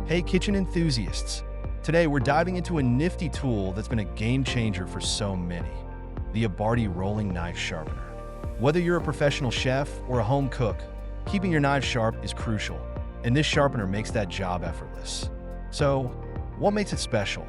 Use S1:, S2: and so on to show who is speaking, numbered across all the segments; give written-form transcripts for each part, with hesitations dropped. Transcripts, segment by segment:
S1: Hey kitchen enthusiasts! Today we're diving into a nifty tool that's been a game changer for so many, the Abardi Rolling Knife Sharpener. Whether you're a professional chef or a home cook, keeping your knife sharp is crucial, and this sharpener makes that job effortless. So, what makes it special?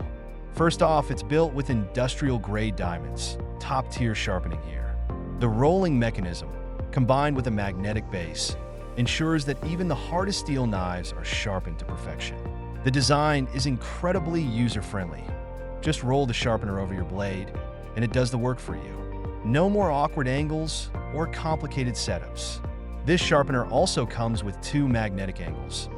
S1: First off, it's built with industrial-grade diamonds, top-tier sharpening here. The rolling mechanism, combined with a magnetic base, ensures that even the hardest steel knives are sharpened to perfection. The design is incredibly user-friendly. Just roll the sharpener over your blade, and it does the work for you. No more awkward angles or complicated setups. This sharpener also comes with two magnetic angles,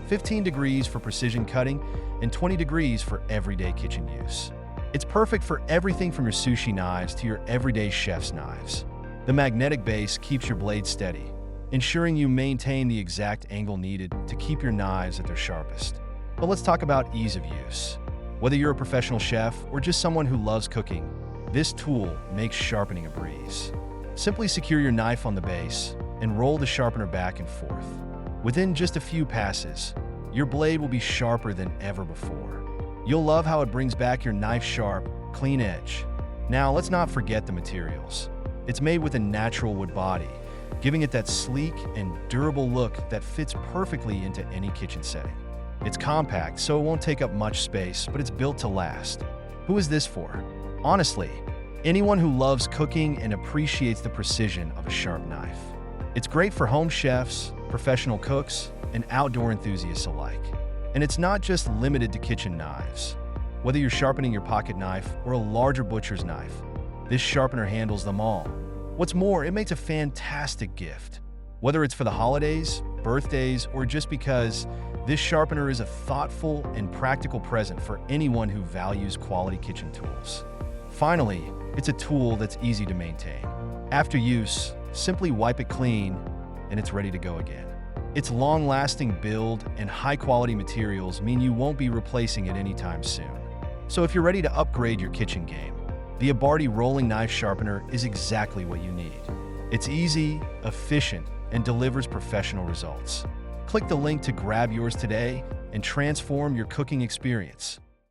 S1: 15 degrees for precision cutting and 20 degrees for everyday kitchen use. It's perfect for everything from your sushi knives to your everyday chef's knives. The magnetic base keeps your blade steady, ensuring you maintain the exact angle needed to keep your knives at their sharpest. But let's talk about ease of use. Whether you're a professional chef or just someone who loves cooking, this tool makes sharpening a breeze. Simply secure your knife on the base and roll the sharpener back and forth. Within just a few passes, your blade will be sharper than ever before. You'll love how it brings back your knife sharp, clean edge. Now, let's not forget the materials. It's made with a natural wood body, giving it that sleek and durable look that fits perfectly into any kitchen setting. It's compact, so it won't take up much space, but it's built to last. Who is this for? Honestly, anyone who loves cooking and appreciates the precision of a sharp knife. It's great for home chefs, professional cooks, and outdoor enthusiasts alike. And it's not just limited to kitchen knives. Whether you're sharpening your pocket knife or a larger butcher's knife, this sharpener handles them all. What's more, it makes a fantastic gift. Whether it's for the holidays, birthdays, or just because, this sharpener is a thoughtful and practical present for anyone who values quality kitchen tools. Finally, it's a tool that's easy to maintain. After use, simply wipe it clean, and it's ready to go again. Its long-lasting build and high-quality materials mean you won't be replacing it anytime soon. So if you're ready to upgrade your kitchen game, the Abardi Rolling Knife Sharpener is exactly what you need. It's easy, efficient, and delivers professional results. Click the link to grab yours today and transform your cooking experience.